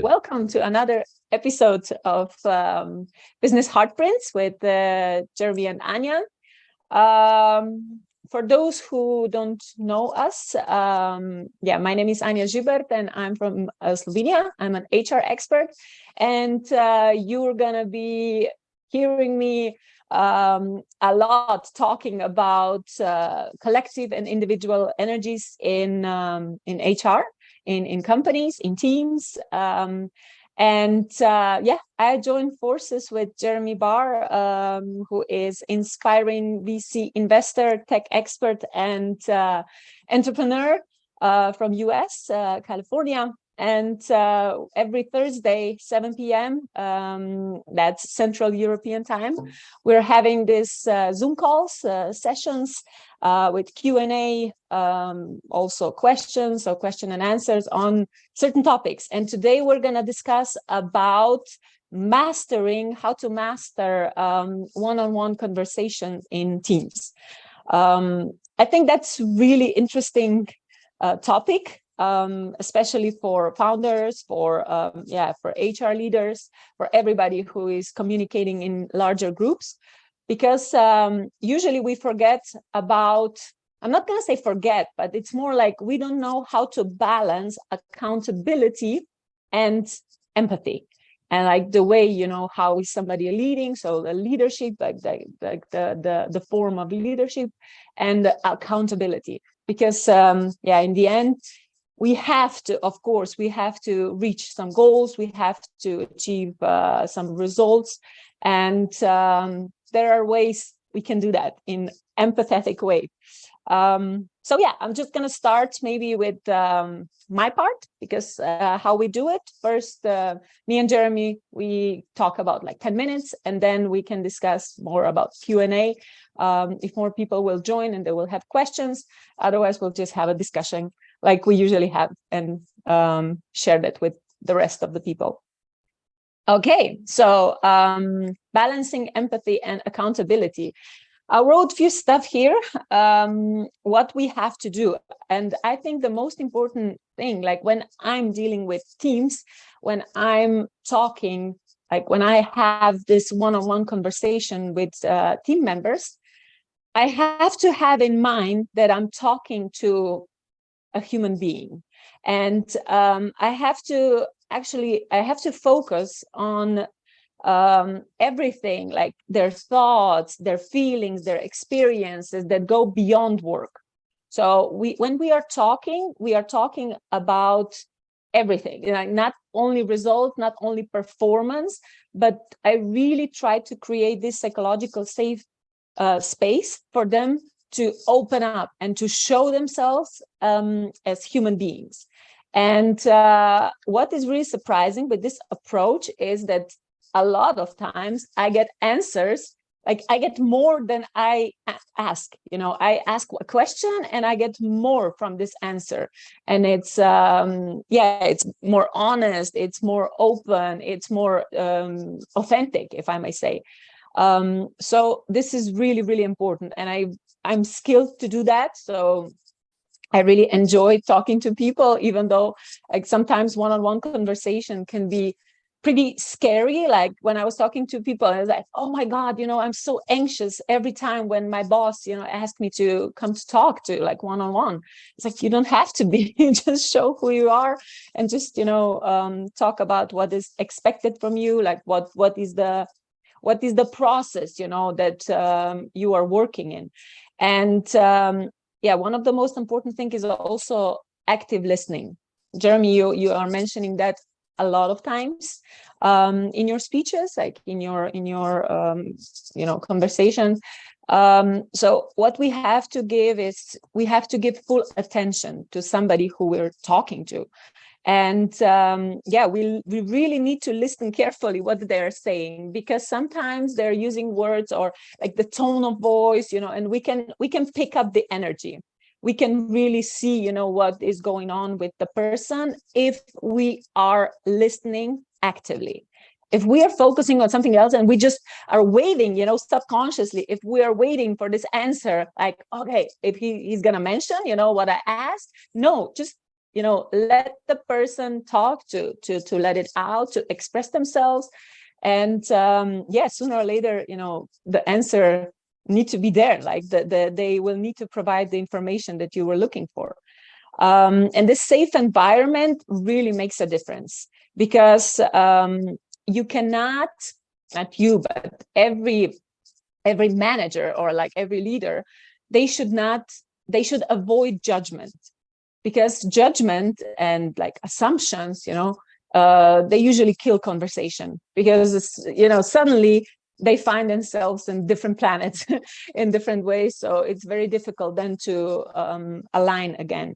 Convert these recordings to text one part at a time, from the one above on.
Welcome to another episode of Business Heartprints with Jeremy and Anja. For those who don't know us, my name is Anja Žibert and I'm from Slovenia. I'm an HR expert, and you're gonna be hearing me a lot talking about collective and individual energies in HR. In companies, in teams. I joined forces with Jeremy Barr, who is inspiring VC investor, tech expert, and entrepreneur from US, California. And every Thursday, 7 p.m., that's Central European time, we're having this Zoom calls, sessions with Q&A, also questions or question and answers on certain topics. And today we're going to discuss about how to master one-on-one conversation in teams. I think that's really interesting topic. Especially for founders, for HR leaders, for everybody who is communicating in larger groups, because usually we forget about, I'm not going to say forget, but it's more like we don't know how to balance accountability and empathy. And like the way, how is somebody leading? So the leadership, like the form of leadership and accountability, because in the end, we have to reach some goals. We have to achieve some results. And there are ways we can do that in empathetic way. I'm just going to start maybe with my part, because how we do it. First, me and Jeremy, we talk about like 10 minutes, and then we can discuss more about Q&A. If more people will join and they will have questions, otherwise we'll just have a discussion like we usually have and share that with the rest of the people. Okay, so balancing empathy and accountability. I wrote a few stuff here, what we have to do. And I think the most important thing, like when I'm dealing with teams, when I'm talking, like when I have this one-on-one conversation with team members, I have to have in mind that I'm talking to a human being. And I have to focus on everything, like their thoughts, their feelings, their experiences that go beyond work. So when we are talking about everything, not only result, not only performance, but I really try to create this psychological safe space for them to open up and to show themselves as human beings. And what is really surprising with this approach is that a lot of times I get answers, like I get more than I ask. I ask a question and I get more from this answer. And it's, it's more honest, it's more open, it's more authentic, if I may say. So this is really, really important. And I'm skilled to do that. So I really enjoy talking to people, even though like sometimes one-on-one conversation can be pretty scary. Like when I was talking to people, I was like, oh my God, I'm so anxious every time when my boss, asked me to come to talk to like one-on-one. It's like, you don't have to be, just show who you are and just, talk about what is expected from you. Like what is the process, that you are working in. And one of the most important things is also active listening. Jeremy, you are mentioning that a lot of times in your speeches, like in your conversations. So what we have to give is we have to give full attention to somebody who we're talking to. And we really need to listen carefully what they're saying, because sometimes they're using words or like the tone of voice, and we can pick up the energy. We can really see, what is going on with the person if we are listening actively. If we are focusing on something else and we just are waiting, subconsciously, if we are waiting for this answer, like, okay, if he's going to mention, what I asked, no, just let the person talk, to let it out, to express themselves. And sooner or later, the answer need to be there. Like they will need to provide the information that you were looking for. And this safe environment really makes a difference, because you cannot, not you, but every manager, or like every leader, they should avoid judgment, because judgment and like assumptions, they usually kill conversation, because it's, suddenly they find themselves in different planets in different ways. So it's very difficult then to align again.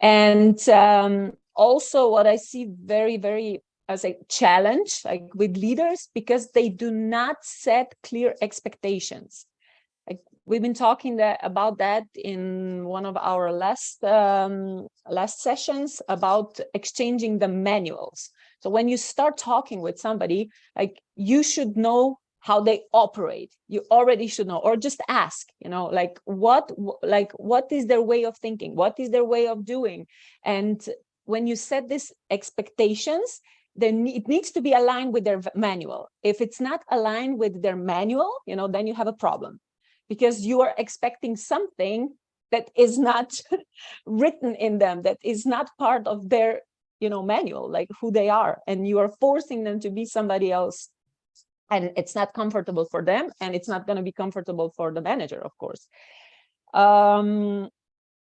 And also what I see very, very, as a challenge, like with leaders, because they do not set clear expectations. Like we've been talking about that in one of our last sessions, about exchanging the manuals. So when you start talking with somebody, like you should know how they operate. You already should know, or just ask, like what is their way of thinking? What is their way of doing? And when you set these expectations, then it needs to be aligned with their manual. If it's not aligned with their manual, then you have a problem, because you are expecting something that is not written in them, that is not part of their, manual, like who they are, and you are forcing them to be somebody else. And it's not comfortable for them, and it's not going to be comfortable for the manager, of course. And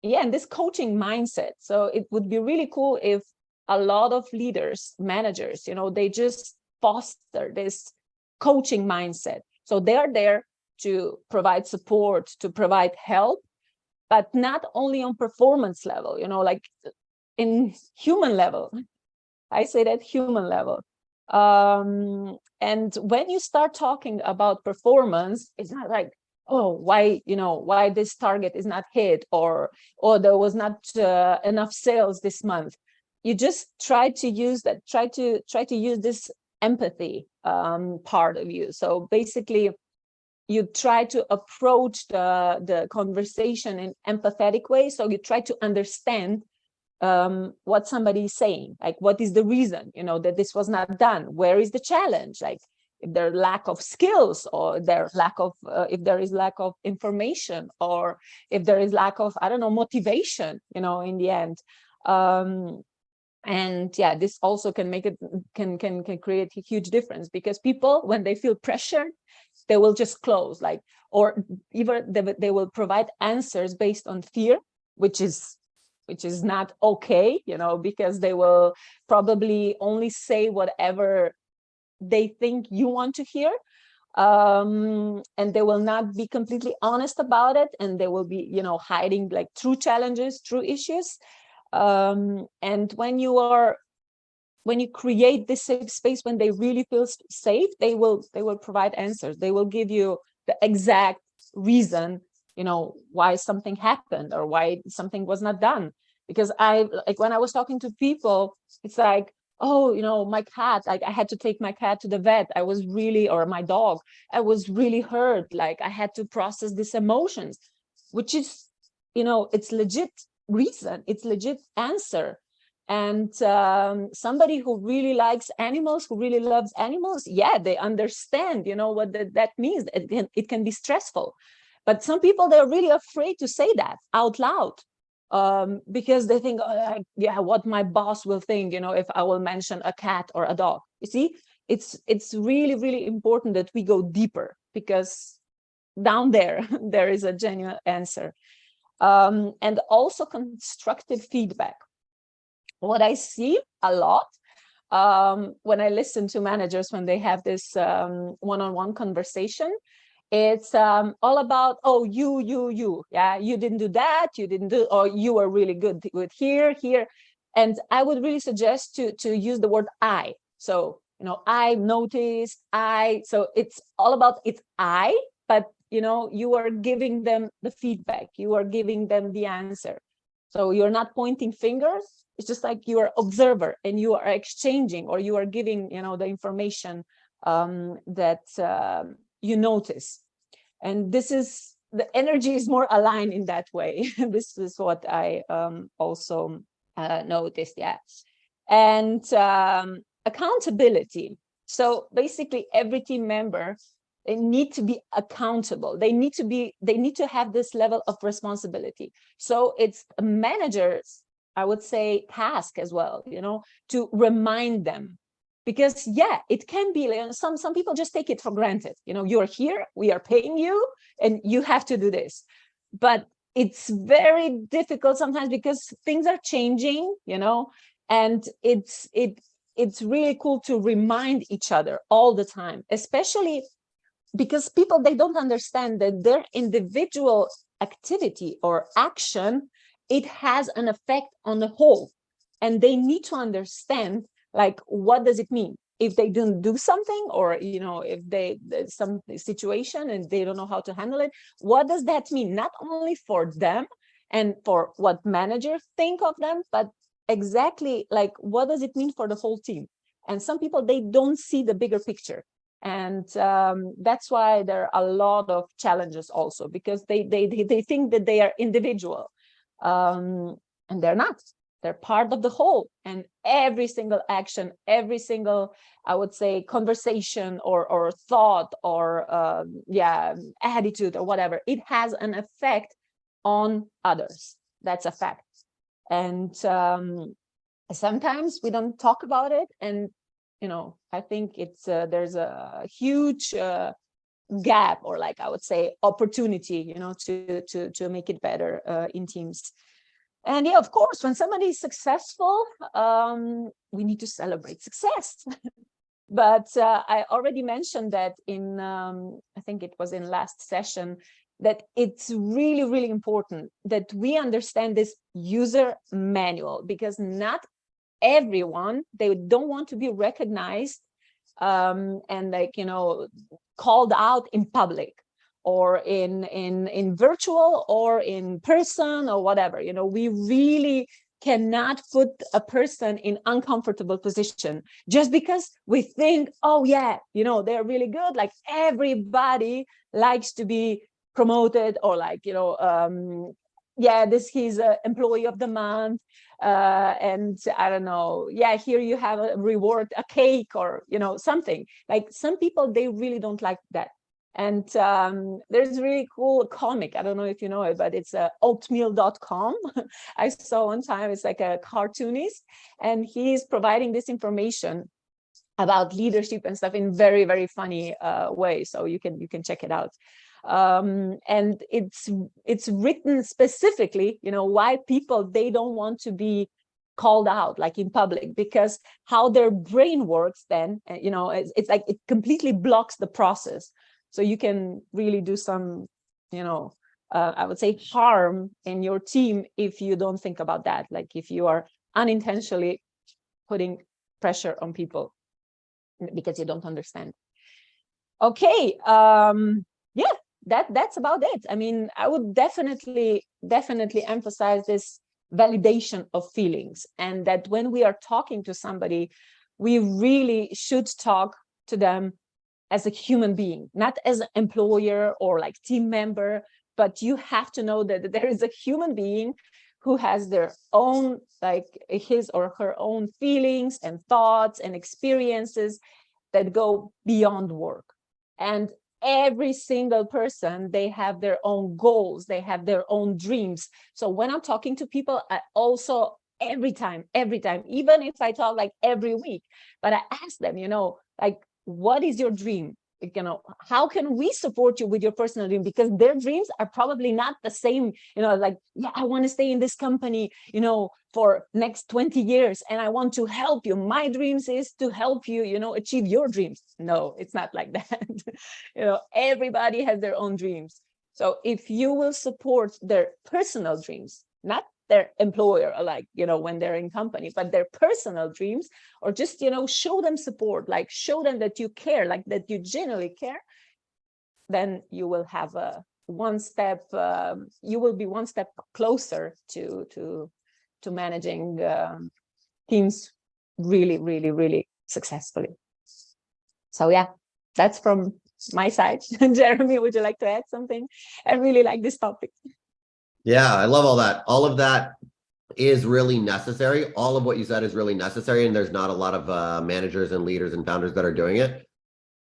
this coaching mindset. So it would be really cool if a lot of leaders, managers, they just foster this coaching mindset. So they are there to provide support, to provide help, but not only on performance level, like in human level. I say that human level. And when you start talking about performance, it's not like, oh, why this target is not hit, or there was not enough sales this month. You just try to use that, try to use this empathy part of you. So basically, you try to approach the conversation in empathetic way. So you try to understand what somebody is saying, like what is the reason, that this was not done? Where is the challenge? Like if there lack of skills, or if there is lack of information, or if there is lack of, motivation, in the end. And this also can make it, can create a huge difference, because people, when they feel pressured, they will just close, like, or even they will provide answers based on fear, which is not okay, because they will probably only say whatever they think you want to hear, and they will not be completely honest about it, and they will be, hiding like true challenges, true issues. And when you create this safe space, when they really feel safe, they will provide answers. They will give you the exact reason, why something happened, or why something was not done. Because when I was talking to people, it's like, oh, my cat, like I had to take my cat to the vet. Or my dog, I was really hurt. Like I had to process these emotions, which is, it's legit reason, it's legit answer. And somebody who really likes animals, who really loves animals, they understand, what that means. It can be stressful. But some people, they're really afraid to say that out loud, because they think, what my boss will think, if I will mention a cat or a dog. You see, it's really, really important that we go deeper, because down there, there is a genuine answer. And also constructive feedback. What I see a lot when I listen to managers, when they have this one-on-one conversation, it's all about, oh, you, you didn't do that, you didn't do, or you were really good with here. And I would really suggest to use the word I. So, I noticed, so it's all about, it's I, but, you are giving them the feedback, you are giving them the answer. So you're not pointing fingers. It's just like you are observer, and you are exchanging, or you are giving, the information that you notice. And this is, the energy is more aligned in that way. This is what I also noticed. Yeah. And accountability. So basically every team member, they need to be accountable. They need to have this level of responsibility. So it's a manager's, I would say, task as well, to remind them. Because it can be, some people just take it for granted. You're here, we are paying you, and you have to do this. But it's very difficult sometimes because things are changing, and it's really cool to remind each other all the time, especially because people, they don't understand that their individual activity or action, it has an effect on the whole. And they need to understand, like, what does it mean? If they don't do something, or, if there's some situation and they don't know how to handle it, what does that mean? Not only for them and for what managers think of them, but exactly, like, what does it mean for the whole team? And some people, they don't see the bigger picture. And that's why there are a lot of challenges also, because they think that they are individual, and they're not. They're part of the whole, and every single action, every single, I would say, conversation or thought or attitude or whatever, it has an effect on others. That's a fact. And sometimes we don't talk about it, and I think it's there's a huge gap, or, like, I would say, opportunity, to make it better in teams. And of course, when somebody is successful, we need to celebrate success. But I already mentioned that in, I think it was in last session, that it's really, really important that we understand this user manual, because not everyone, they don't want to be recognized and, like, called out in public, or in virtual, or in person, or whatever. We really cannot put a person in uncomfortable position just because we think, oh yeah, they're really good, like everybody likes to be promoted, or, like, he's an employee of the month, and I don't know, here you have a reward, a cake, or something. Like, some people, they really don't like that. And there's a really cool comic, I don't know if you know it, but it's oatmeal.com. I saw one time, it's like a cartoonist, and he's providing this information about leadership and stuff in very, very funny way. So you can check it out. And it's written specifically, why people, they don't want to be called out, like, in public, because how their brain works then, it's like it completely blocks the process. So you can really do some, I would say, harm in your team if you don't think about that. Like, if you are unintentionally putting pressure on people because you don't understand. Okay, that's about it. I mean, I would definitely emphasize this validation of feelings, and that when we are talking to somebody, we really should talk to them as a human being, not as an employer or, like, team member, but you have to know that there is a human being who has their own, like, his or her own feelings and thoughts and experiences that go beyond work. And every single person, they have their own goals, they have their own dreams. So when I'm talking to people, I also, every time, even if I talk, like, every week, but I ask them, like, what is your dream? How can we support you with your personal dream? Because their dreams are probably not the same, like, I want to stay in this company, for next 20 years, and I want to help you. My dreams is to help you, achieve your dreams. No, it's not like that. Everybody has their own dreams. So if you will support their personal dreams, not their employer, like, when they're in company, but their personal dreams, or just, show them support, like, show them that you care, like, that you genuinely care, then you will have you will be one step closer to managing teams really, really, really successfully. So yeah, that's from my side. Jeremy, would you like to add something? I really like this topic. Yeah, I love all that. All of that is really necessary. All of what you said is really necessary, and there's not a lot of managers and leaders and founders that are doing it.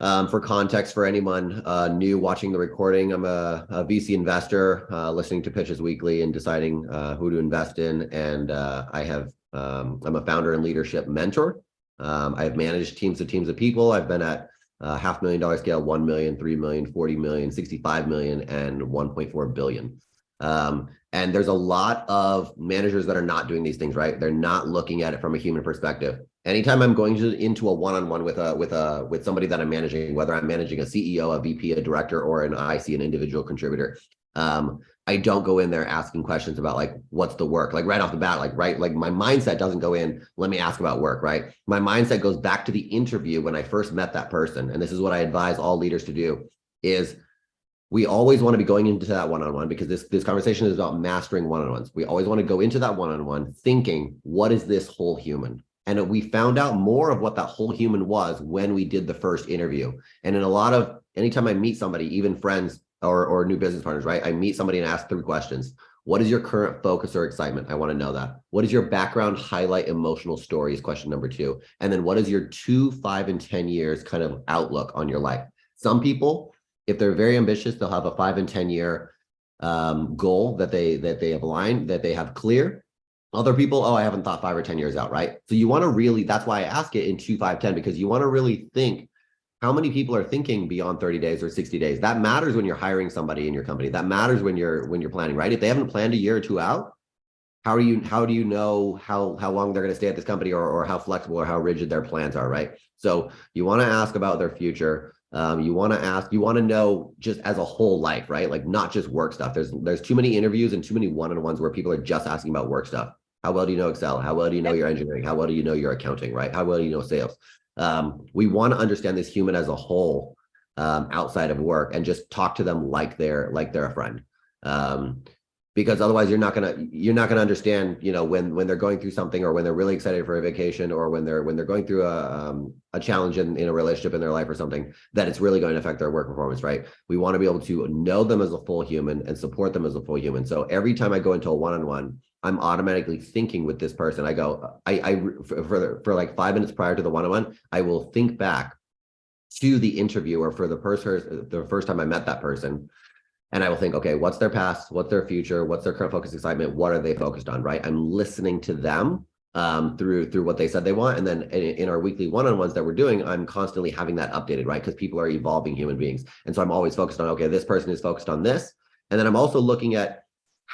For context, for anyone new watching the recording, I'm a VC investor, listening to pitches weekly and deciding who to invest in. And I'm a founder and leadership mentor. I've managed teams of people. I've been at $500,000 scale, 1 million, 3 million, 40 million, 65 million, and 1.4 billion. And there's a lot of managers that are not doing these things, right? They're not looking at it from a human perspective. Anytime I'm going into a one-on-one with somebody that I'm managing, whether I'm managing a CEO, a VP, a director, or an IC, an individual contributor, I don't go in there asking questions about like, what's the work? Like right off the bat, like my mindset doesn't go in, let me ask about work, right? My mindset goes back to the interview when I first met that person. And this is what I advise all leaders to do is we always want to be going into that one-on-one because this conversation is about mastering one-on-ones. We always want to go into that one-on-one thinking, what is this whole human? And we found out more of what that whole human was when we did the first interview. And in anytime I meet somebody, even friends or new business partners, right? I meet somebody and ask 3 questions. What is your current focus or excitement? I want to know that. What is your background, highlight, emotional stories? Question number 2. And then what is your 2, 5, and 10 years kind of outlook on your life? Some people, if they're very ambitious, they'll have a 5 and 10 year goal that they have aligned, that they have clear. Other people, I haven't thought 5 or 10 years out, right? So you want to really, that's why I ask it in 2, 5, 10, because you want to really think how many people are thinking beyond 30 days or 60 days. That matters when you're hiring somebody in your company. That matters when you're planning, right? If they haven't planned a year or 2 out, how do you know how long they're going to stay at this company or how flexible or how rigid their plans are, right? So you want to ask about their future. You want to know just as a whole life, right? Like not just work stuff. There's too many interviews and too many one-on-ones where people are just asking about work stuff. How well do you know Excel? How well do you know your engineering? How well do you know your accounting, right? How well do you know sales? We want to understand this human as a whole outside of work and just talk to them like they're a friend. Because otherwise you're not gonna understand, when they're going through something or when they're really excited for a vacation or when they're going through a challenge in a relationship in their life or something, that it's really going to affect their work performance, right? We want to be able to know them as a full human and support them as a full human. So every time I go into a one-on-one, I'm automatically thinking with this person. I go, for like 5 minutes prior to the one-on-one, I will think back to the interview or for the first time I met that person. And I will think, okay, what's their past? What's their future? What's their current focus, excitement? What are they focused on, right? I'm listening to them through what they said they want. And then in our weekly one-on-ones that we're doing, I'm constantly having that updated, right? Because people are evolving human beings. And so I'm always focused on, okay, this person is focused on this. And then I'm also looking at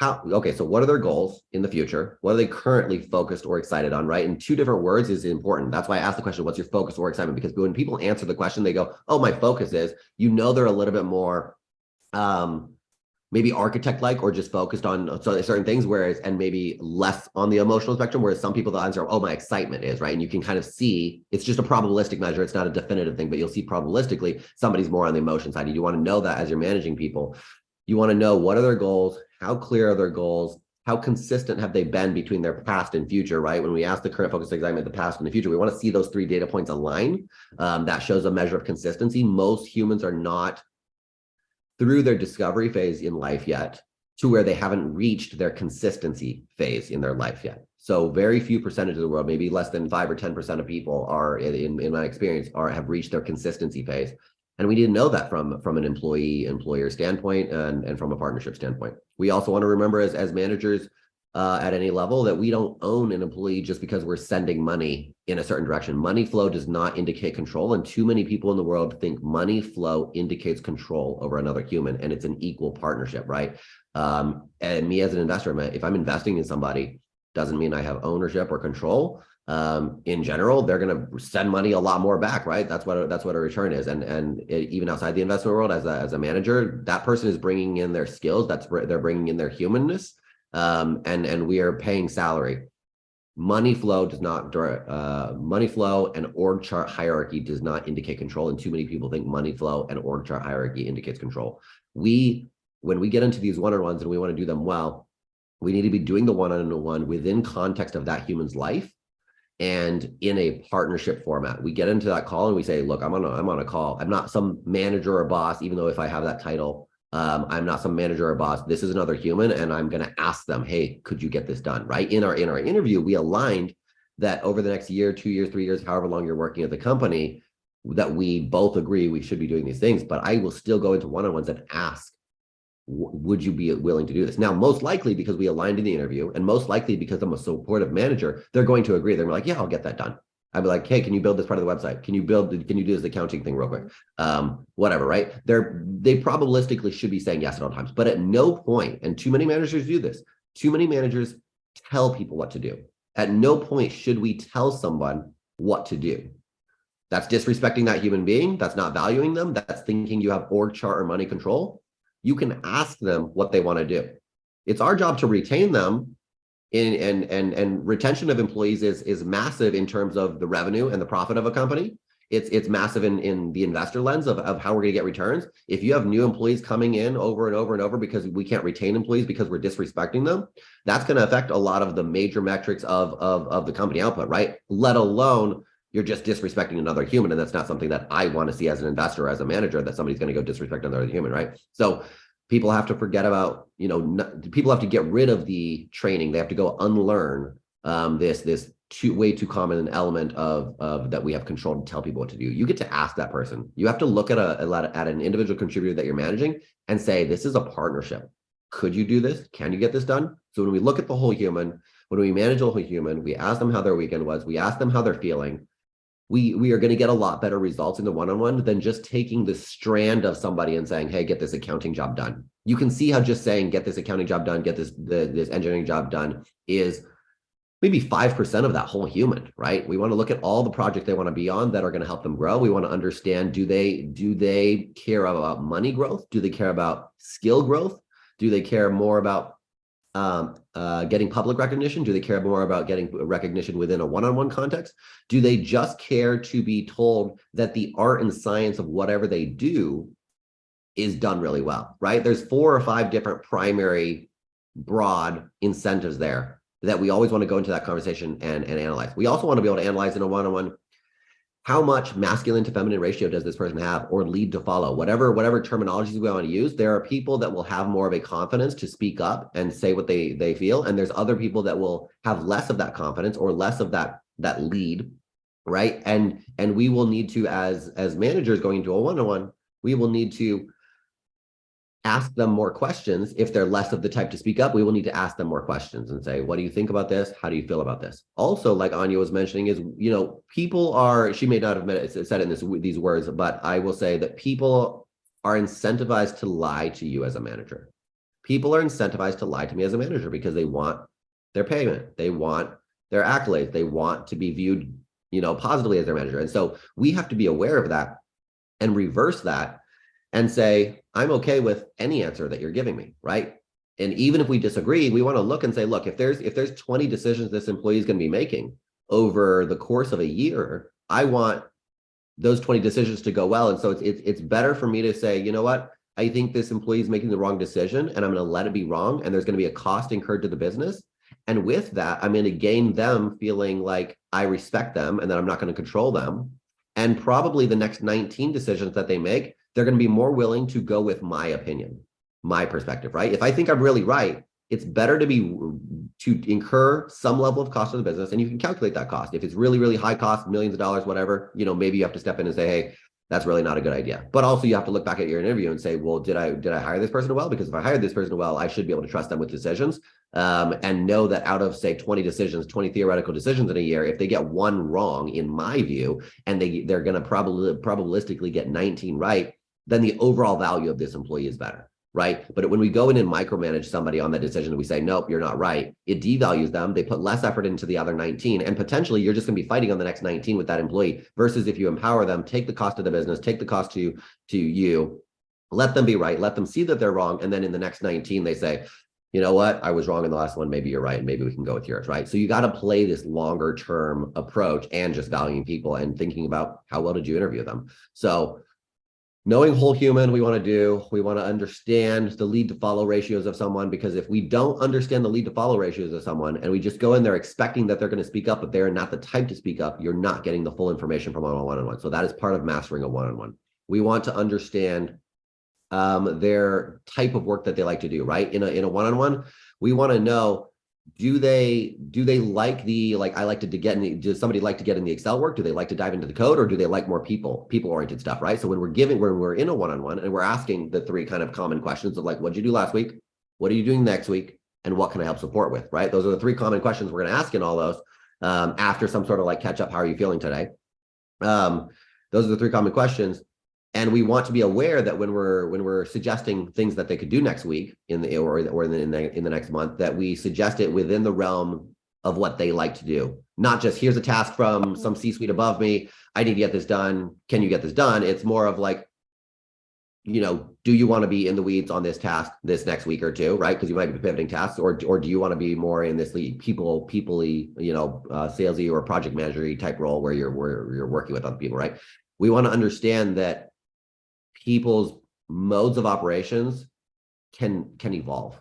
so what are their goals in the future? What are they currently focused or excited on, right? And 2 different words is important. That's why I asked the question, what's your focus or excitement? Because when people answer the question, they go, oh, my focus is, they're a little bit more maybe architect-like or just focused on certain things, and maybe less on the emotional spectrum, whereas some people, the answer, oh, my excitement is, right? And you can kind of see, it's just a probabilistic measure. It's not a definitive thing, but you'll see probabilistically, somebody's more on the emotion side. You want to know that as you're managing people. You want to know what are their goals, how clear are their goals, how consistent have they been between their past and future, right? When we ask the current focus, excitement, the past and the future, we want to see those 3 data points align. That shows a measure of consistency. Most humans are not through their discovery phase in life yet to where they haven't reached their consistency phase in their life yet. So very few percentage of the world, maybe less than 5 or 10% of people are, in my experience, have reached their consistency phase. And we didn't know that from an employer standpoint and from a partnership standpoint. We also want to remember as managers at any level that we don't own an employee just because we're sending money in a certain direction. Money flow does not indicate control. And too many people in the world think money flow indicates control over another human. And it's an equal partnership, right? And me as an investor, if I'm investing in somebody, doesn't mean I have ownership or control. In general, they're going to send money a lot more back, right? That's what a return is. And even outside the investment world, as a manager, that person is bringing in their skills. They're bringing in their humanness. And we are paying salary. Money flow and org chart hierarchy does not indicate control. And too many people think money flow and org chart hierarchy indicates control. When we get into these one-on-ones and we want to do them well, we need to be doing the one-on-one within context of that human's life and in a partnership format. We get into that call and we say, look, I'm on a call. I'm not some manager or boss, even though if I have that title, I'm not some manager or boss. This is another human, and I'm going to ask them, hey, could you get this done? Right? In our interview, we aligned that over the next year, 2 years, 3 years, however long you're working at the company, that we both agree we should be doing these things. But I will still go into one-on-ones and ask, would you be willing to do this? Now, most likely because we aligned in the interview, and most likely because I'm a supportive manager, they're going to agree. They're like, yeah, I'll get that done. I'd be like, hey, can you build this part of the website? Can you do this accounting thing real quick? Whatever, right? They probabilistically should be saying yes at all times, but at no point, and too many managers do this, too many managers tell people what to do. At no point should we tell someone what to do. That's disrespecting that human being. That's not valuing them. That's thinking you have org chart or money control. You can ask them what they want to do. It's our job to retain them. And retention of employees is massive in terms of the revenue and the profit of a company. It's massive in the investor lens of how we're going to get returns. If you have new employees coming in over and over and over because we can't retain employees because we're disrespecting them, that's going to affect a lot of the major metrics of the company output, right? Let alone you're just disrespecting another human, and that's not something that I want to see as an investor, as a manager, that somebody's going to go disrespect another human, right? So people have to forget about, people have to get rid of the training. They have to go unlearn this way too common an element of that we have control to tell people what to do. You get to ask that person. You have to look at an individual contributor that you're managing and say, this is a partnership. Could you do this? Can you get this done? So when we look at the whole human, when we manage the whole human, we ask them how their weekend was. We ask them how they're feeling. We are going to get a lot better results in the one-on-one than just taking the strand of somebody and saying, hey, get this accounting job done. You can see how just saying, get this accounting job done, get this engineering job done is maybe 5% of that whole human, right? We want to look at all the projects they want to be on that are going to help them grow. We want to understand, do they care about money growth? Do they care about skill growth? Do they care more about getting public recognition? Do they care more about getting recognition within a one-on-one context? Do they just care to be told that the art and science of whatever they do is done really well, right? There's 4 or 5 different primary broad incentives there that we always want to go into that conversation and analyze. We also want to be able to analyze in a one-on-one, how much masculine to feminine ratio does this person have, or lead to follow, whatever terminologies we want to use. There are people that will have more of a confidence to speak up and say what they feel. And there's other people that will have less of that confidence or less of that lead, right? And we will need to, as managers going into a one-on-one, we will need to ask them more questions. If they're less of the type to speak up, we will need to ask them more questions and say, what do you think about this? How do you feel about this? Also, like Anja was mentioning, is, people are, she may not have said it in these words, but I will say that people are incentivized to lie to you as a manager. People are incentivized to lie to me as a manager because they want their payment. They want their accolades. They want to be viewed, positively as their manager. And so we have to be aware of that and reverse that and say, I'm okay with any answer that you're giving me, right? And even if we disagree, we want to look and say, look, if there's 20 decisions this employee is going to be making over the course of a year, I want those 20 decisions to go well. And so it's better for me to say, you know what, I think this employee is making the wrong decision, and I'm going to let it be wrong, and there's going to be a cost incurred to the business. And with that, I'm going to gain them feeling like I respect them and that I'm not going to control them. And probably the next 19 decisions that they make, they're going to be more willing to go with my opinion, my perspective, right? If I think I'm really right, it's better to incur some level of cost of the business, and you can calculate that cost. If it's really, really high cost, millions of dollars, whatever, maybe you have to step in and say, hey, that's really not a good idea. But also you have to look back at your interview and say, well, did I hire this person well? Because if I hired this person well, I should be able to trust them with decisions, and know that out of, say, 20 theoretical decisions in a year, if they get one wrong, in my view, and they're going to probabilistically get 19 right, then the overall value of this employee is better, right? But when we go in and micromanage somebody on that decision and we say, nope, you're not right, it devalues them. They put less effort into the other 19, and potentially you're just going to be fighting on the next 19 with that employee, versus if you empower them, take the cost of the business, take the cost to you, let them be right, let them see that they're wrong, and then in the next 19 they say, you know what, I was wrong in the last one, maybe you're right, and maybe we can go with yours, right? So you got to play this longer term approach and just valuing people and thinking about how well did you interview them. So knowing whole human, we want to understand the lead to follow ratios of someone, because if we don't understand the lead to follow ratios of someone and we just go in there expecting that they're going to speak up, but they're not the type to speak up, you're not getting the full information from a one-on-one. So that is part of mastering a one-on-one. We want to understand their type of work that they like to do, right? In a one-on-one, we want to know, do they like the, like, I like to get in the, does somebody like to get in the Excel work? Do they like to dive into the code, or do they like more people-oriented stuff, right? So when we're in a one-on-one and we're asking the three kind of common questions of like, what'd you do last week? What are you doing next week? And what can I help support with, right? Those are the three common questions we're going to ask in all those, after some sort of like catch up. How are you feeling today? Those are the three common questions. And we want to be aware that when we're suggesting things that they could do next week in the next month, that we suggest it within the realm of what they like to do. Not just, here's a task from some C-suite above me, I need to get this done, can you get this done? It's more of like, you know, do you want to be in the weeds on this task this next week or two, right? Because you might be pivoting tasks, or do you want to be more in this people-y, you know, salesy or project manager type role where you're working with other people, right? We want to understand that people's modes of operations can evolve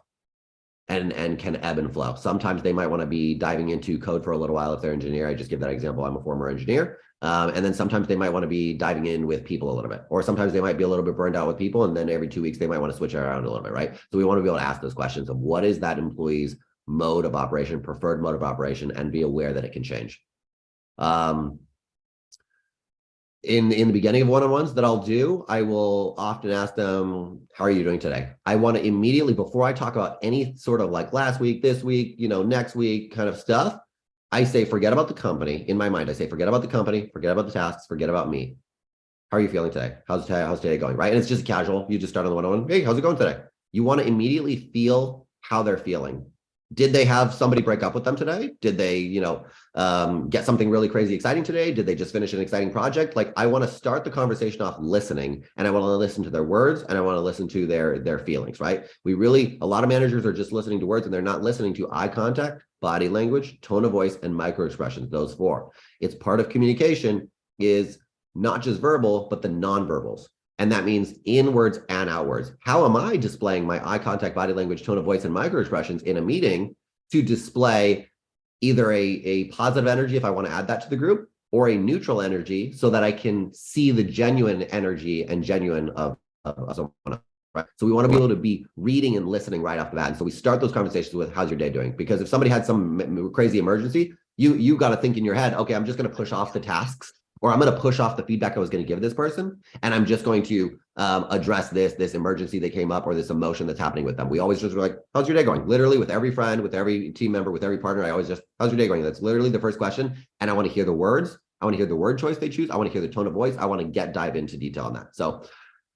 and can ebb and flow. Sometimes they might want to be diving into code for a little while if they're an engineer. I just give that example. I'm a former engineer. And then sometimes they might want to be diving in with people a little bit, or sometimes they might be a little bit burned out with people. And then every 2 weeks, they might want to switch it around a little bit, right? So we want to be able to ask those questions of what is that employee's mode of operation, preferred mode of operation, and be aware that it can change. In the beginning of one-on-ones that I'll do, I will often ask them, how are you doing today? I want to immediately, before I talk about any sort of like last week, this week, you know, next week kind of stuff, I say, forget about the company. In my mind, I say, forget about the company, forget about the tasks, forget about me. How are you feeling today? How's today going, right? And it's just casual. You just start on the one-on-one. Hey, how's it going today? You want to immediately feel how they're feeling. Did they have somebody break up with them today? Did they, you know, get something really crazy exciting today? Did they just finish an exciting project? Like, I want to start the conversation off listening, and I want to listen to their words, and I want to listen to their feelings, right? A lot of managers are just listening to words, and they're not listening to eye contact, body language, tone of voice, and micro expressions, those four. It's part of communication is not just verbal, but the nonverbals. And that means inwards and outwards. How am I displaying my eye contact, body language, tone of voice, and micro expressions in a meeting to display either a positive energy if I want to add that to the group, or a neutral energy so that I can see the genuine energy and genuine of someone, right? So we want to be able to be reading and listening right off the bat. And so we start those conversations with, how's your day doing? Because if somebody had some crazy emergency, you got to think in your head, okay, I'm just going to push off the tasks, or I'm going to push off the feedback I was going to give this person, and I'm just going to address this emergency that came up, or this emotion that's happening with them. We always just like, how's your day going? Literally, with every friend, with every team member, with every partner, I always just, how's your day going? That's literally the first question. And I want to hear the words. I want to hear the word choice they choose. I want to hear the tone of voice. I want to dive into detail on that. So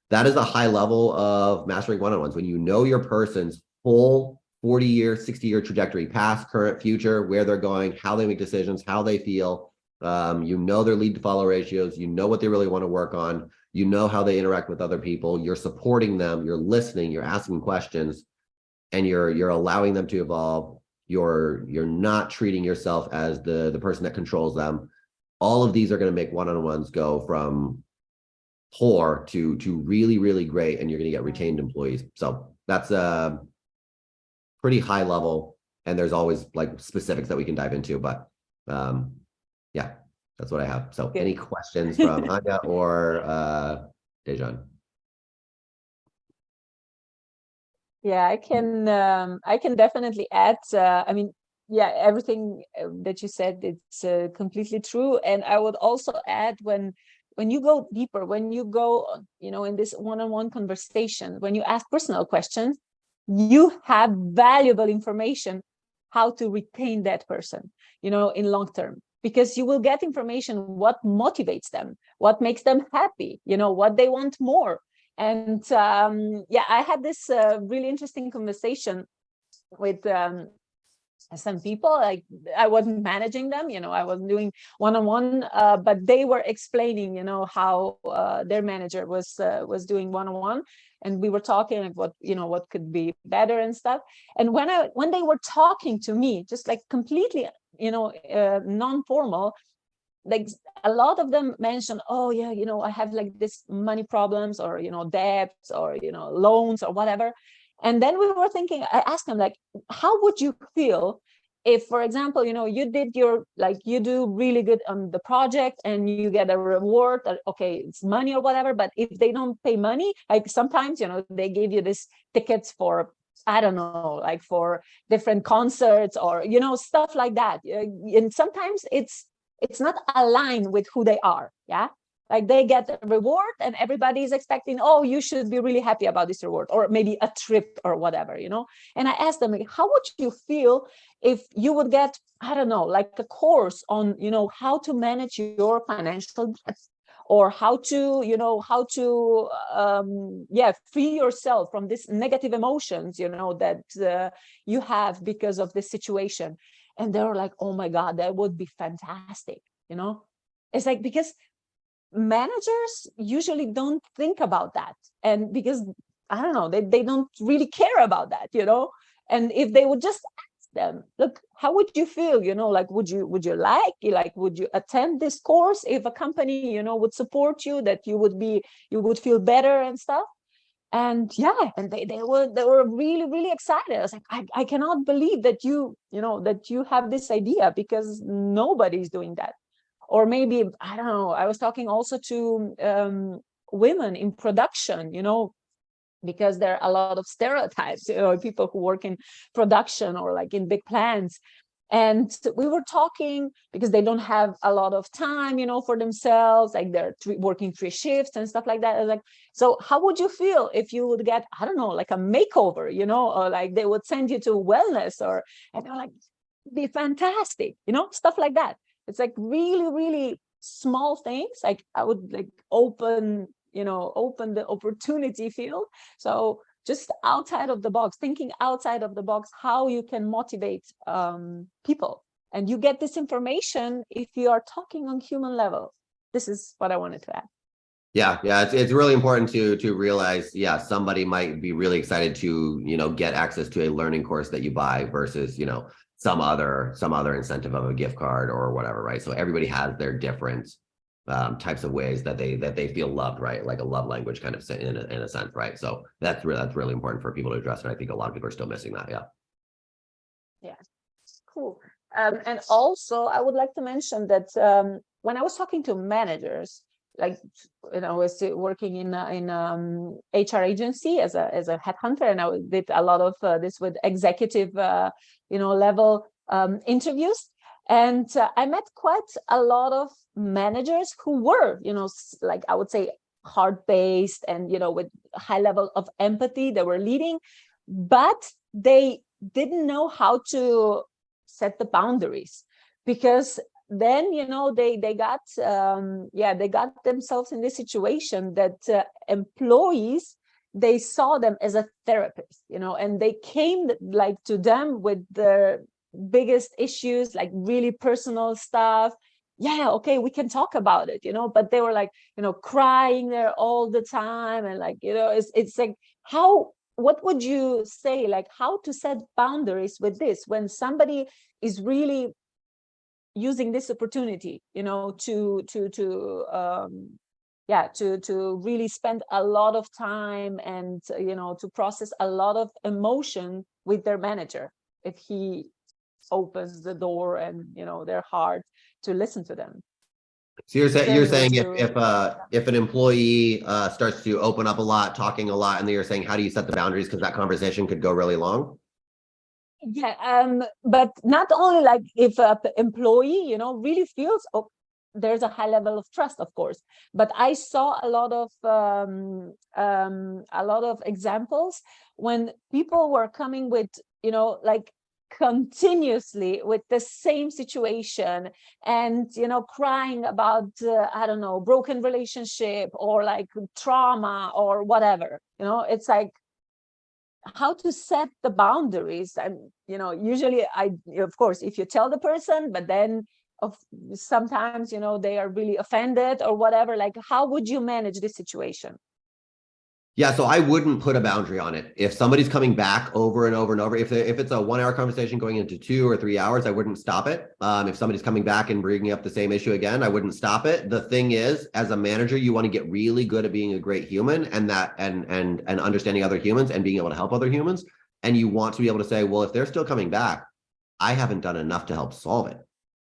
that is a high level of mastering one-on-ones. When you know your person's full 40-year, 60-year trajectory, past, current, future, where they're going, how they make decisions, how they feel. You know their lead to follow ratios, you know what they really want to work on, you know how they interact with other people, you're supporting them, you're listening, you're asking questions, and you're allowing them to evolve. You're not treating yourself as the person that controls them. All of these are going to make one-on-ones go from poor to really, really great, and you're going to get retained employees. So that's a pretty high level, and there's always like specifics that we can dive into, but yeah, that's what I have. So Good. Any questions from Anja or Dejan? Yeah, I can definitely add. I mean, yeah, everything that you said, it's completely true. And I would also add, when you go deeper, when you go, you know, in this one-on-one conversation, when you ask personal questions, you have valuable information how to retain that person, you know, in long term. Because you will get information what motivates them, what makes them happy, you know, what they want more. And yeah, I had this really interesting conversation with some people. Like, I wasn't managing them, you know, I was doing one-on-one, but they were explaining, you know, how their manager was doing one-on-one, and we were talking like what could be better and stuff. And when they were talking to me, just like completely, you know, non-formal, like a lot of them mentioned, oh yeah, you know, I have like this money problems, or, you know, debts, or, you know, loans or whatever. And then we were thinking, I asked them, like, how would you feel if, for example, you did you do really good on the project and you get a reward, okay, it's money or whatever, but if they don't pay money, like sometimes, they give you this tickets for, I don't know, like for different concerts or, stuff like that. And sometimes it's not aligned with who they are. Yeah. Like they get a reward and everybody is expecting, oh, you should be really happy about this reward, or maybe a trip or whatever, And I asked them, like, how would you feel if you would get, I don't know, like a course on, how to manage your financial debts, or how to, free yourself from this negative emotions, that you have because of this situation. And they were like, oh my God, that would be fantastic. It's like, because managers usually don't think about that, and because I don't know, they don't really care about that, and if they would just ask them, look, how would you feel, like would you would you attend this course if a company would support you, that you would feel better and stuff. And and they were really, really excited. I was like, I cannot believe that that you have this idea, because nobody's doing that. Or maybe, I don't know, I was talking also to women in production, because there are a lot of stereotypes, people who work in production or like in big plants. And we were talking, because they don't have a lot of time, for themselves, like they're working 3 shifts and stuff like that. I was like, so how would you feel if you would get, I don't know, like a makeover, or like they would send you to wellness, and they're like, be fantastic, stuff like that. It's like really, really small things. Like I would like open the opportunity field. So just outside of the box, thinking outside of the box, how you can motivate people. And you get this information if you are talking on human level. This is what I wanted to add. Yeah, it's really important to realize, somebody might be really excited to, get access to a learning course that you buy versus, some other incentive of a gift card or whatever, right? So everybody has their different types of ways that they feel loved, right? Like a love language kind of in a sense, right? So that's really important for people to address, and I think a lot of people are still missing that. Yeah, cool. And also, I would like to mention that when I was talking to managers, like I was working in HR agency as a headhunter, and I did a lot of this with executive level interviews, and I met quite a lot of managers who were like I would say heart-based and with high level of empathy. They were leading, but they didn't know how to set the boundaries, because then they got they got themselves in this situation that employees, they saw them as a therapist, and they came like to them with their biggest issues, like really personal stuff. Okay, we can talk about it, but they were like crying there all the time, and like it's like, what would you say, like how to set boundaries with this when somebody is really using this opportunity, to really spend a lot of time and to process a lot of emotion with their manager, if he opens the door and their heart to listen to them. So you're saying if an employee starts to open up a lot, talking a lot, and then you're saying, how do you set the boundaries, because that conversation could go really long? But not only like if an employee really feels, there's a high level of trust, of course, but I saw a lot of examples when people were coming with like continuously with the same situation, and crying about I don't know, broken relationship or like trauma or whatever. It's like how to set the boundaries. And usually of course, if you tell the person, but then sometimes they are really offended or whatever, like how would you manage this situation? Yeah, so I wouldn't put a boundary on it. If somebody's coming back over and over and over, if it's a 1 hour conversation going into 2 or 3 hours, I wouldn't stop it. If somebody's coming back and bringing up the same issue again, I wouldn't stop it. The thing is, as a manager, you want to get really good at being a great human and understanding other humans and being able to help other humans. And you want to be able to say, well, if they're still coming back, I haven't done enough to help solve it.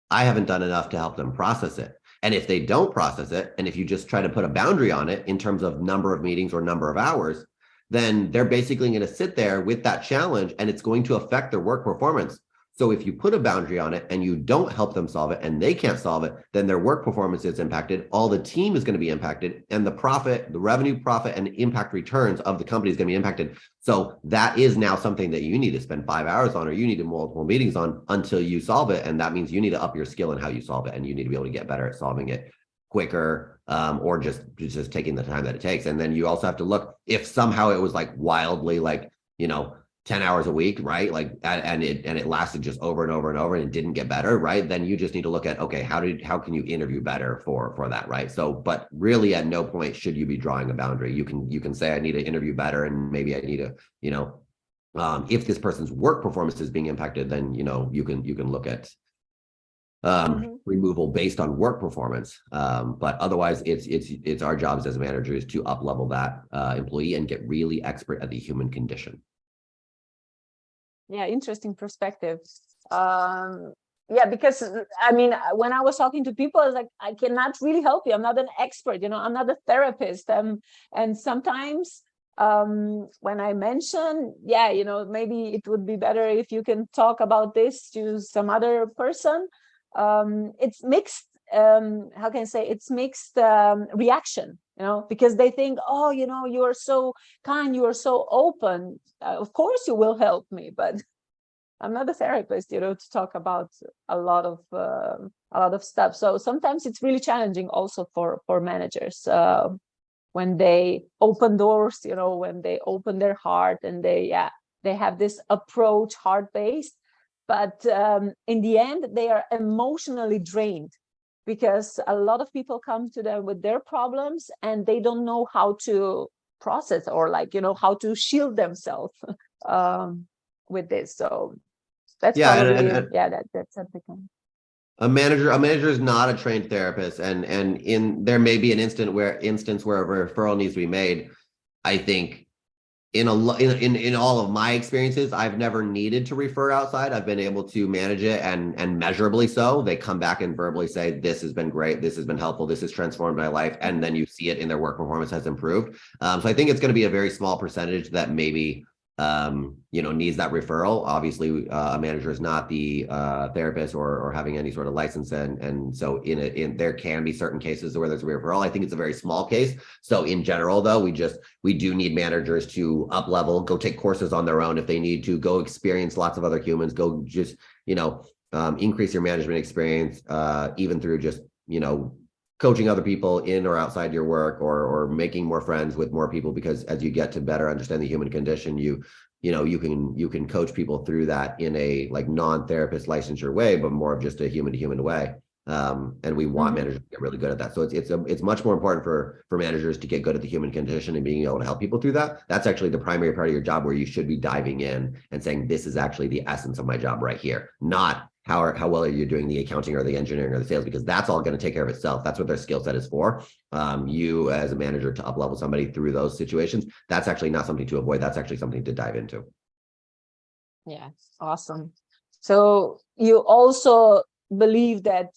I haven't done enough to help them process it. And if they don't process it, and if you just try to put a boundary on it in terms of number of meetings or number of hours, then they're basically going to sit there with that challenge, and it's going to affect their work performance. So if you put a boundary on it and you don't help them solve it and they can't solve it, then their work performance is impacted. All the team is going to be impacted, and the profit, the revenue, profit, and impact returns of the company is going to be impacted. So that is now something that you need to spend 5 hours on, or you need to multiple meetings on until you solve it. And that means you need to up your skill in how you solve it, and you need to be able to get better at solving it quicker, or just taking the time that it takes. And then you also have to look, if somehow it was like wildly, like, 10 hours a week, right? Like, and it lasted just over and over and over, and it didn't get better, right? Then you just need to look at, okay, how can you interview better for that, right? So, but really at no point should you be drawing a boundary. You can say, I need to interview better, and maybe I need to, if this person's work performance is being impacted, then, you can look at removal based on work performance. But otherwise it's our jobs as managers to up level that employee and get really expert at the human condition. Yeah, interesting perspective. Yeah, because I mean, when I was talking to people, I was like, I cannot really help you. I'm not an expert, I'm not a therapist. And sometimes when I mention, maybe it would be better if you can talk about this to some other person. It's mixed, how can I say, it's mixed reaction, because they think, oh, you are so kind, you are so open. Of course you will help me, but I'm not a therapist, to talk about a lot of stuff. So sometimes it's really challenging also for managers when they open doors, when they open their heart, and they have this approach heart-based, but in the end they are emotionally drained, because a lot of people come to them with their problems and they don't know how to process, or how to shield themselves with this. So that's probably that's something. A manager is not a trained therapist, and there may be an instance where a referral needs to be made. I think in all of my experiences, I've never needed to refer outside. I've been able to manage it, and measurably so. They come back and verbally say, this has been great, this has been helpful, this has transformed my life, and then you see it in their work performance has improved. So I think it's going to be a very small percentage that maybe needs that referral. Obviously, a manager is not the therapist or having any sort of license, and so in there can be certain cases where there's a referral. I think it's a very small case. So in general, though, we do need managers to up level, go take courses on their own if they need to, go experience lots of other humans, go just increase your management experience, even through just coaching other people in or outside your work, or making more friends with more people, because as you get to better understand the human condition, you can coach people through that in a non-therapist licensure way, but more of just a human to human way. And we want managers to get really good at that. So it's much more important for managers to get good at the human condition and being able to help people through that. That's actually the primary part of your job, where you should be diving in and saying, this is actually the essence of my job right here, not how well are you doing the accounting or the engineering or the sales, because that's all going to take care of itself. That's what their skill set is for. You as a manager to up level somebody through those situations, that's actually not something to avoid. That's actually something to dive into. Yeah, awesome. So you also believe that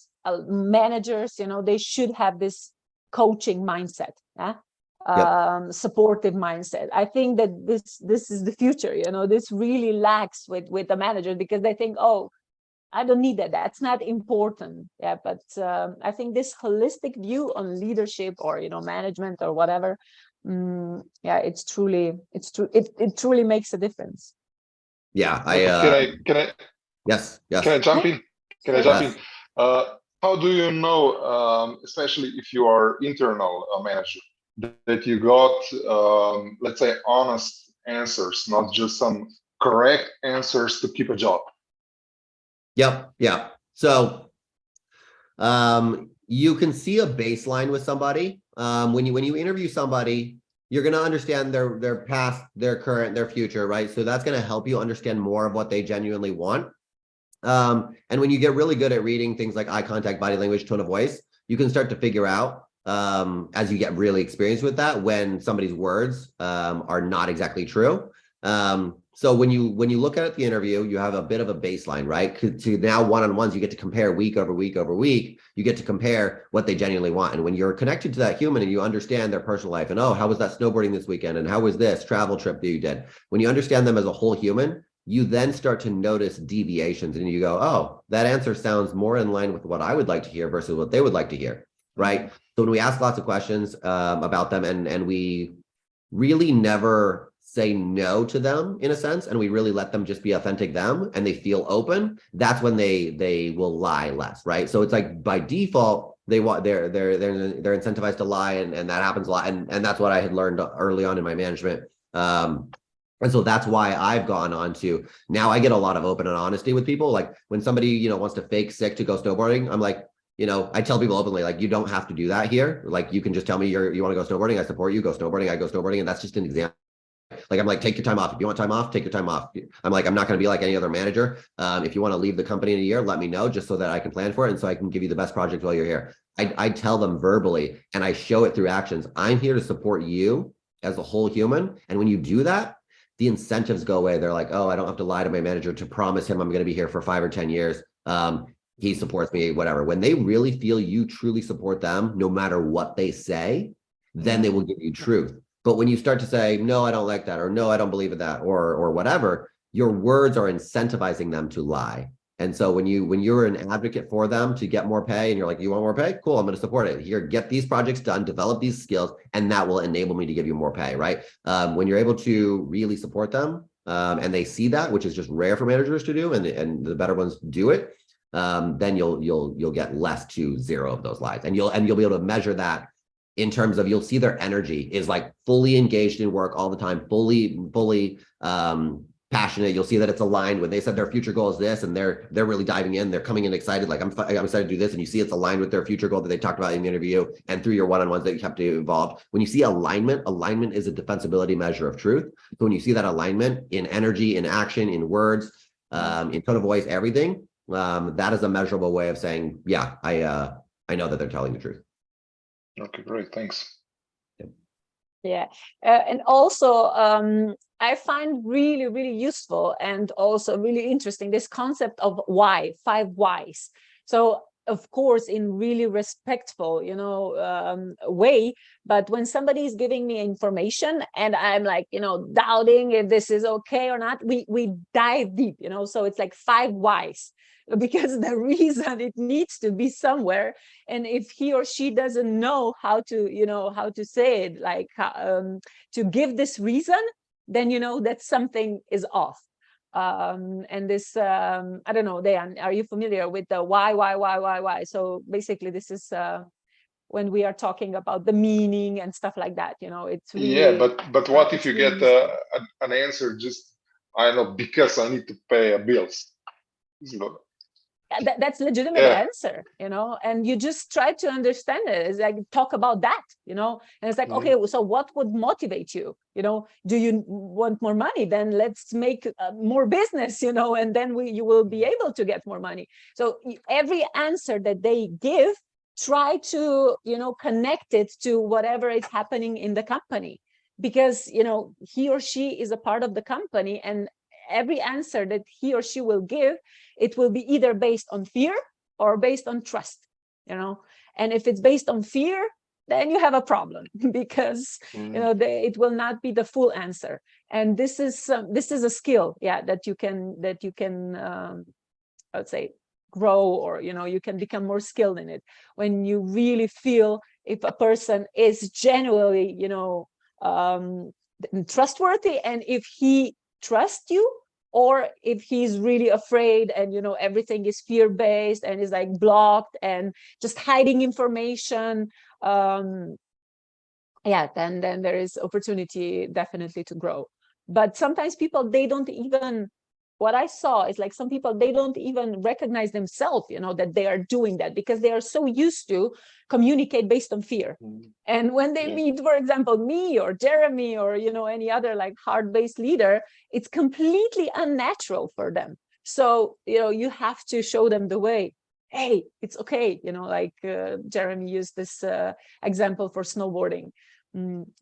managers, they should have this coaching mindset, supportive mindset. I think that this is the future. This really lacks with the manager, because they think, oh, I don't need that. That's not important. Yeah, but I think this holistic view on leadership, or management, or whatever, it truly makes a difference. Yeah, Can I? Yes. Can I jump in? Can I jump in? How do you know, especially if you are internal manager, that you got, let's say, honest answers, not just some correct answers to keep a job? Yep. Yeah. So you can see a baseline with somebody. When you interview somebody, you're going to understand their past, their current, their future, right? So that's going to help you understand more of what they genuinely want. And when you get really good at reading things like eye contact, body language, tone of voice, you can start to figure out, as you get really experienced with that, when somebody's words are not exactly true. So when you look at the interview, you have a bit of a baseline, right? To now one-on-ones, you get to compare week over week over week. You get to compare what they genuinely want. And when you're connected to that human and you understand their personal life and, oh, how was that snowboarding this weekend? And how was this travel trip that you did? When you understand them as a whole human, you then start to notice deviations and you go, oh, that answer sounds more in line with what I would like to hear versus what they would like to hear, right? So when we ask lots of questions about them and we really never say no to them in a sense, and we really let them just be authentic them and they feel open, that's when they will lie less, right? So it's like by default, they're incentivized to lie, and that happens a lot. And that's what I had learned early on in my management. And so that's why I've gone on to now I get a lot of open and honesty with people. Like when somebody, wants to fake sick to go snowboarding, I'm like, I tell people openly, like, you don't have to do that here. Like, you can just tell me you want to go snowboarding. I support you, go snowboarding. I go snowboarding. And that's just an example. Like, I'm like, take your time off. If you want time off, take your time off. I'm like, I'm not going to be like any other manager. If you want to leave the company in a year, let me know just so that I can plan for it. And so I can give you the best project while you're here. I tell them verbally and I show it through actions. I'm here to support you as a whole human. And when you do that, the incentives go away. They're like, oh, I don't have to lie to my manager to promise him I'm going to be here for 5 or 10 years. He supports me, whatever. When they really feel you truly support them, no matter what they say, then they will give you truth. But when you start to say, no, I don't like that, or no, I don't believe in that, or whatever, your words are incentivizing them to lie. And so when you're an advocate for them to get more pay and you're like, you want more pay? Cool, I'm going to support it. Here, get these projects done, develop these skills, and that will enable me to give you more pay, right? When you're able to really support them and they see that, which is just rare for managers to do, and the better ones do it, then you'll get less to zero of those lies. And you'll be able to measure that in terms of, you'll see their energy is like fully engaged in work all the time, fully passionate. You'll see that it's aligned when they said their future goal is this, and they're really diving in. They're coming in excited, like I'm excited to do this, and you see it's aligned with their future goal that they talked about in the interview and through your one-on-ones that you kept involved. When you see alignment is a defensibility measure of truth. So when you see that alignment in energy, in action, in words, in tone of voice, everything, that is a measurable way of saying, yeah, I know that they're telling the truth. Okay, great, thanks. Yeah, and also I find really, really useful and also really interesting this concept of why, 5 whys. So of course, in really respectful, way, but when somebody is giving me information and I'm like, doubting if this is okay or not, we dive deep, so it's like 5 whys. Because the reason it needs to be somewhere, and if he or she doesn't know how to say it, like to give this reason, then that something is off. And this I don't know, Dan, are you familiar with the why? So basically this is when we are talking about the meaning and stuff like that, it's really, yeah, but what if you get an answer just, I don't know, because I need to pay bills? That's legitimate answer, and you just try to understand it. It's like, talk about that, and it's like, okay, so what would motivate you? Do you want more money? Then let's make more business, and then you will be able to get more money. So every answer that they give, try to connect it to whatever is happening in the company, because he or she is a part of the company, and every answer that he or she will give, it will be either based on fear or based on trust, and if it's based on fear, then you have a problem, because it will not be the full answer. And this is a skill, that you can I would say grow, or you can become more skilled in it, when you really feel if a person is genuinely trustworthy, and if he trust you, or if he's really afraid and everything is fear-based and is like blocked and just hiding information, then there is opportunity definitely to grow. But sometimes people, they don't even, what I saw is like some people, they don't even recognize themselves, that they are doing that, because they are so used to communicate based on fear. And when they meet, for example, me or Jeremy or any other like heart-based leader, it's completely unnatural for them. So you have to show them the way. Hey, it's okay, like Jeremy used this example for snowboarding.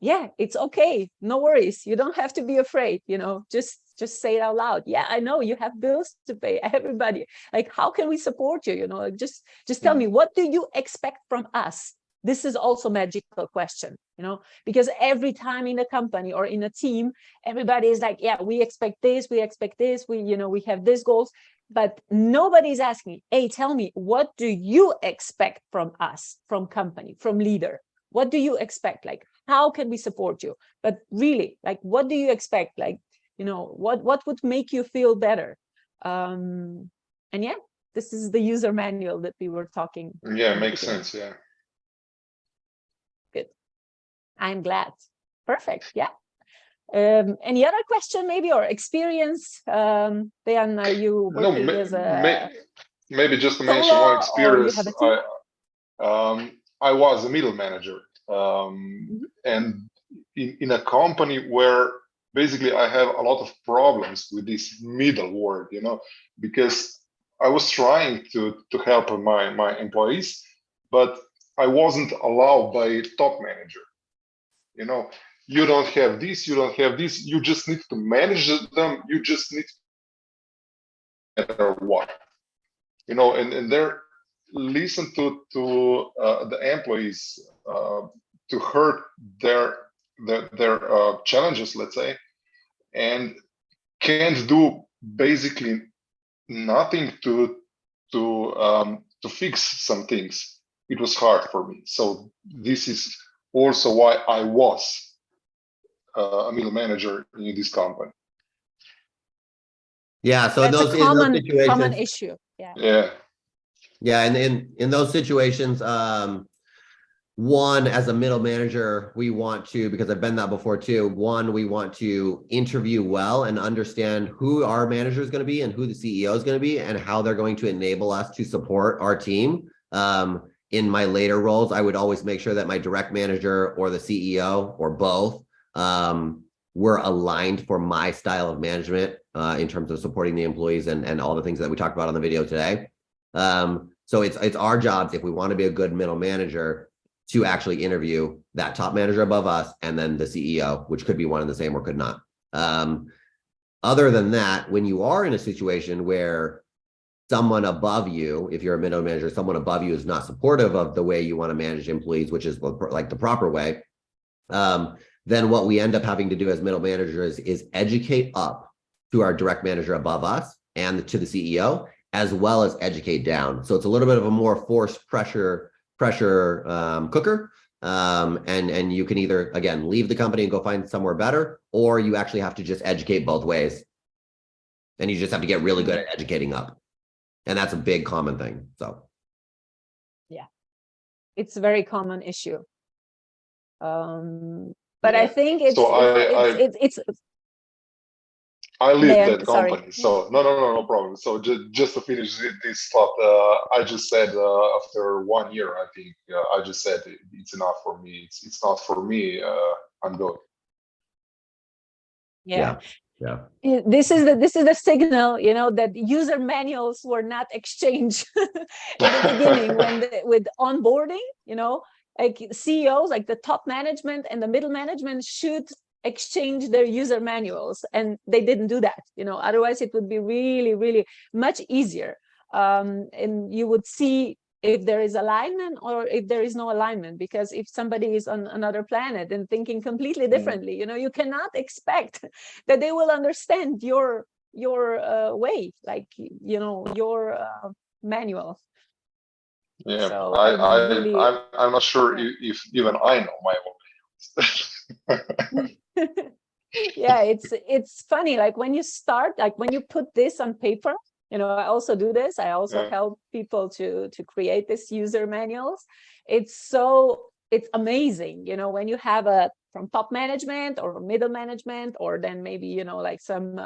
yeah, it's okay, no worries, you don't have to be afraid, just say it out loud. Yeah, I know you have bills to pay, everybody, like, how can we support you, like, just tell me, what do you expect from us? This is also magical question, because every time in a company or in a team, everybody is like, yeah, we expect this, we have these goals, but nobody's asking, hey, tell me, what do you expect from us, from company, from leader? What do you expect? Like, how can we support you? But really, like, what do you expect? Like, what would make you feel better? And yeah, this is the user manual that we were talking. Yeah, makes sense. Yeah. Good. I'm glad. Perfect. Yeah. Any other question, maybe, or experience? Dejan, are you working as a maybe just to mention one experience? I was a middle manager, and in a company where basically I have a lot of problems with this middle word, because I was trying to help my employees, but I wasn't allowed by top manager. You don't have this, you don't have this, you just need to manage them, you just need to matter what. And they're listen to the employees to hurt their challenges, let's say, and can't do basically nothing to fix some things. It was hard for me. So this is also why I was a middle manager in this company. Yeah, so that's in those situations, common issue. Yeah, and in those situations, one, as a middle manager, we want to, because I've been that before too, we want to interview well and understand who our manager is going to be and who the CEO is going to be and how they're going to enable us to support our team. In my later roles, I would always make sure that my direct manager or the CEO or both were aligned for my style of management in terms of supporting the employees and all the things that we talked about on the video today. So it's our jobs, if we want to be a good middle manager, to actually interview that top manager above us and then the CEO, which could be one and the same or could not. Other than that, when you are in a situation where someone above you, if you're a middle manager, someone above you is not supportive of the way you want to manage employees, which is like the proper way, then what we end up having to do as middle managers is educate up to our direct manager above us and to the CEO, as well as educate down. So it's a little bit of a more forced pressure cooker. And you can either, again, leave the company and go find somewhere better, or you actually have to just educate both ways. And you just have to get really good at educating up. And that's a big common thing. So yeah, it's a very common issue. But I think it's I leave that company. So no problem. So just to finish this thought, I just said after 1 year, I think I just said it's enough for me. It's not for me. I'm going. Yeah. This is the signal, that user manuals were not exchanged in the beginning with onboarding. Like CEOs, like the top management and the middle management should exchange their user manuals, and they didn't do that. Otherwise it would be really, really much easier, and you would see if there is alignment or if there is no alignment, because if somebody is on another planet and thinking completely differently, you cannot expect that they will understand your way, like your manual. Yeah, so I'm not sure if even I know my own. Yeah, it's funny, like when you start, like when you put this on paper, I also do this. I also help people to create these user manuals. It's amazing, when you have from top management or middle management, or then maybe, like some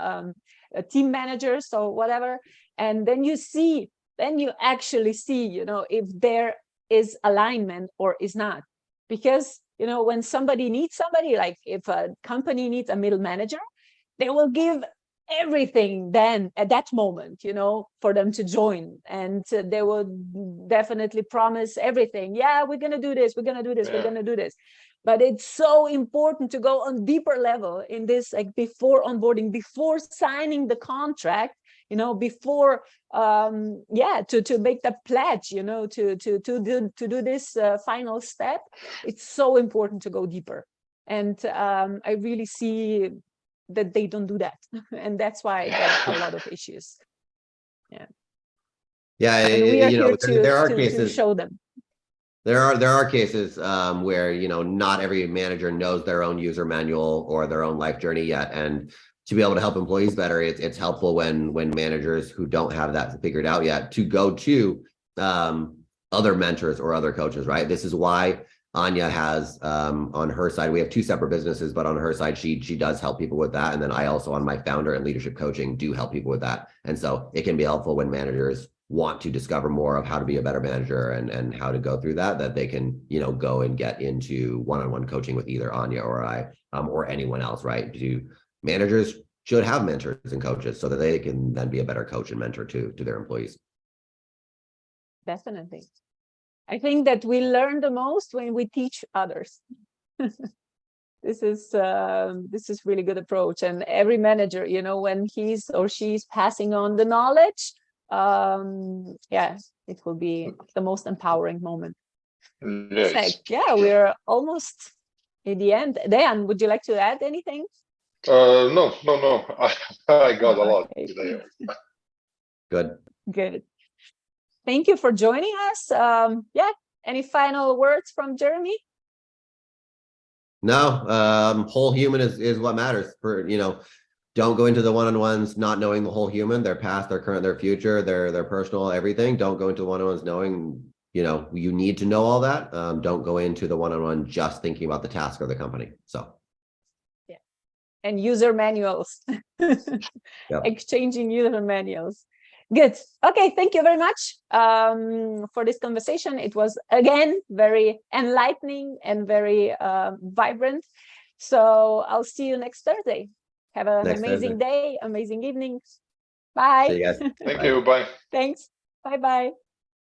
team managers or whatever. And then you actually see, if there is alignment or is not. Because, when somebody needs somebody, like if a company needs a middle manager, they will give everything then at that moment, for them to join, and they will definitely promise everything. Yeah, we're gonna do this, we're gonna do this, we're gonna do this. But it's so important to go on deeper level in this, like before onboarding, before signing the contract, before to make the pledge, to do this final step. It's so important to go deeper. And I really see that they don't do that. And that's why there are a lot of issues. Yeah, and we are here there are to cases. show them. There are cases where not every manager knows their own user manual or their own life journey yet, and to be able to help employees better, it's helpful when managers who don't have that figured out yet to go to other mentors or other coaches, right? This is why Anja has on her side, we have two separate businesses, but on her side, she does help people with that, and then I also on my founder and leadership coaching do help people with that, and so it can be helpful when managers want to discover more of how to be a better manager and how to go through that they can, go and get into one-on-one coaching with either Anja or I, or anyone else, right? Managers should have mentors and coaches so that they can then be a better coach and mentor to their employees. Definitely. I think that we learn the most when we teach others. This is really good approach. And every manager, when he's or she's passing on the knowledge, it will be the most empowering moment. Yes. We're almost at the end. Dan, would you like to add anything? No. I got a lot today. Good. Thank you for joining us. Any final words from Jeremy? No, whole human is what matters. Don't go into the one-on-ones not knowing the whole human, their past, their current, their future, their personal, everything. Don't go into one-on-ones knowing, you need to know all that. Don't go into the one-on-one just thinking about the task or the company. So. Yeah. And user manuals. Yep. Exchanging user manuals. Good. Okay. Thank you very much for this conversation. It was, again, very enlightening and very vibrant. So I'll see you next Thursday. Have an amazing day, amazing evening. Bye. See you guys. Thank you. Bye. Thanks. Bye-bye.